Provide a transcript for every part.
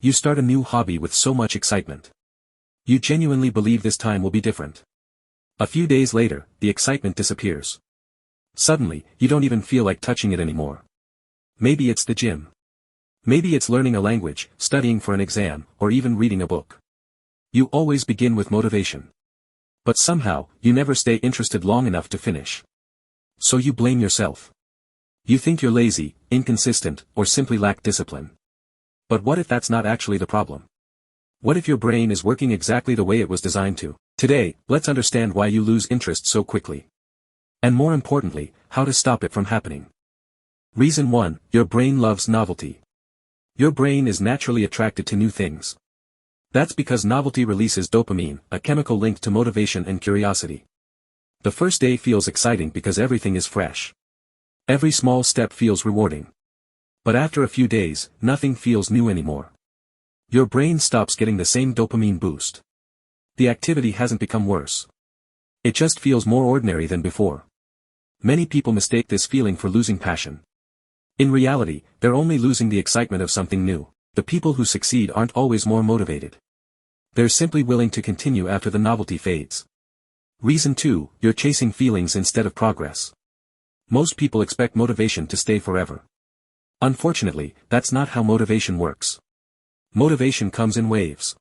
You start a new hobby with so much excitement. You genuinely believe this time will be different. A few days later, the excitement disappears. Suddenly, you don't even feel like touching it anymore. Maybe it's the gym. Maybe it's learning a language, studying for an exam, or even reading a book. You always begin with motivation. But somehow, you never stay interested long enough to finish. So you blame yourself. You think you're lazy, inconsistent, or simply lack discipline. But what if that's not actually the problem? What if your brain is working exactly the way it was designed to? Today, let's understand why you lose interest so quickly. And more importantly, how to stop it from happening. Reason 1, your brain loves novelty. Your brain is naturally attracted to new things. That's because novelty releases dopamine, a chemical linked to motivation and curiosity. The first day feels exciting because everything is fresh. Every small step feels rewarding. But after a few days, nothing feels new anymore. Your brain stops getting the same dopamine boost. The activity hasn't become worse. It just feels more ordinary than before. Many people mistake this feeling for losing passion. In reality, they're only losing the excitement of something new. The people who succeed aren't always more motivated. They're simply willing to continue after the novelty fades. Reason 2, you're chasing feelings instead of progress. Most people expect motivation to stay forever. Unfortunately, that's not how motivation works. Motivation comes in waves.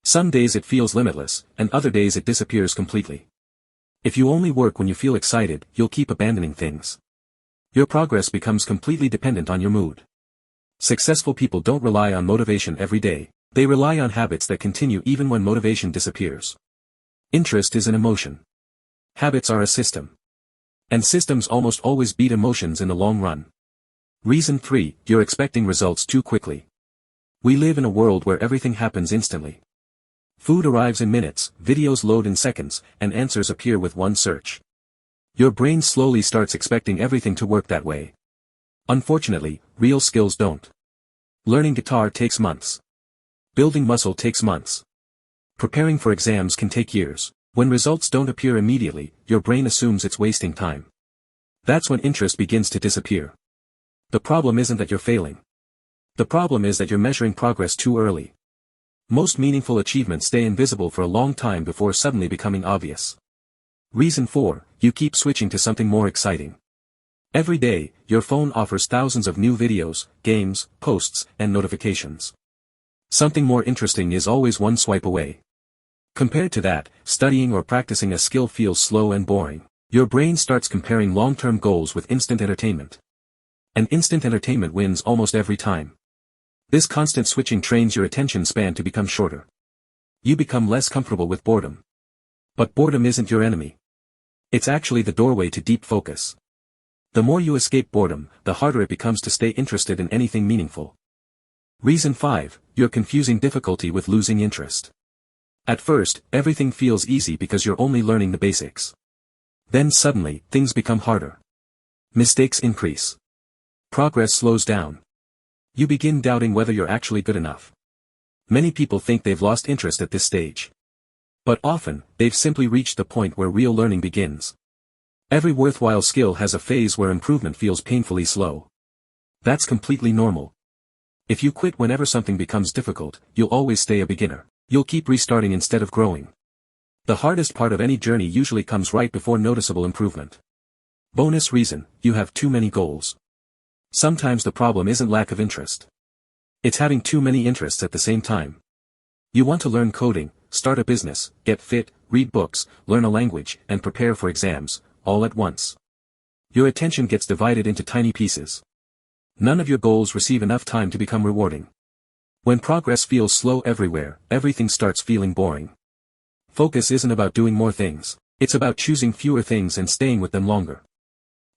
Some days it feels limitless, and other days it disappears completely. If you only work when you feel excited, you'll keep abandoning things. Your progress becomes completely dependent on your mood. Successful people don't rely on motivation every day, they rely on habits that continue even when motivation disappears. Interest is an emotion. Habits are a system. And systems almost always beat emotions in the long run. Reason 3, you're expecting results too quickly. We live in a world where everything happens instantly. Food arrives in minutes, videos load in seconds, and answers appear with one search. Your brain slowly starts expecting everything to work that way. Unfortunately, real skills don't. Learning guitar takes months. Building muscle takes months. Preparing for exams can take years. When results don't appear immediately, your brain assumes it's wasting time. That's when interest begins to disappear. The problem isn't that you're failing. The problem is that you're measuring progress too early. Most meaningful achievements stay invisible for a long time before suddenly becoming obvious. Reason 4, you keep switching to something more exciting. Every day, your phone offers thousands of new videos, games, posts, and notifications. Something more interesting is always one swipe away. Compared to that, studying or practicing a skill feels slow and boring. Your brain starts comparing long-term goals with instant entertainment. And instant entertainment wins almost every time. This constant switching trains your attention span to become shorter. You become less comfortable with boredom. But boredom isn't your enemy. It's actually the doorway to deep focus. The more you escape boredom, the harder it becomes to stay interested in anything meaningful. Reason 5, you're confusing difficulty with losing interest. At first, everything feels easy because you're only learning the basics. Then suddenly, things become harder. Mistakes increase. Progress slows down. You begin doubting whether you're actually good enough. Many people think they've lost interest at this stage. But often, they've simply reached the point where real learning begins. Every worthwhile skill has a phase where improvement feels painfully slow. That's completely normal. If you quit whenever something becomes difficult, you'll always stay a beginner. You'll keep restarting instead of growing. The hardest part of any journey usually comes right before noticeable improvement. Bonus reason, you have too many goals. Sometimes the problem isn't lack of interest. It's having too many interests at the same time. You want to learn coding, start a business, get fit, read books, learn a language, and prepare for exams, all at once. Your attention gets divided into tiny pieces. None of your goals receive enough time to become rewarding. When progress feels slow everywhere, everything starts feeling boring. Focus isn't about doing more things, it's about choosing fewer things and staying with them longer.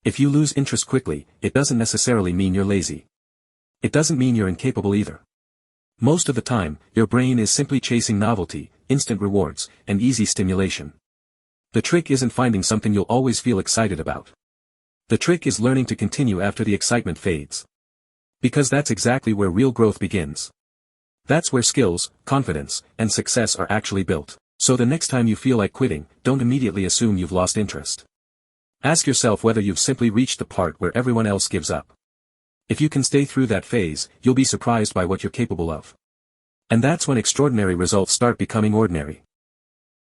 If you lose interest quickly, it doesn't necessarily mean you're lazy. It doesn't mean you're incapable either. Most of the time, your brain is simply chasing novelty, instant rewards, and easy stimulation. The trick isn't finding something you'll always feel excited about. The trick is learning to continue after the excitement fades. Because that's exactly where real growth begins. That's where skills, confidence, and success are actually built. So the next time you feel like quitting, don't immediately assume you've lost interest. Ask yourself whether you've simply reached the part where everyone else gives up. If you can stay through that phase, you'll be surprised by what you're capable of. And that's when extraordinary results start becoming ordinary.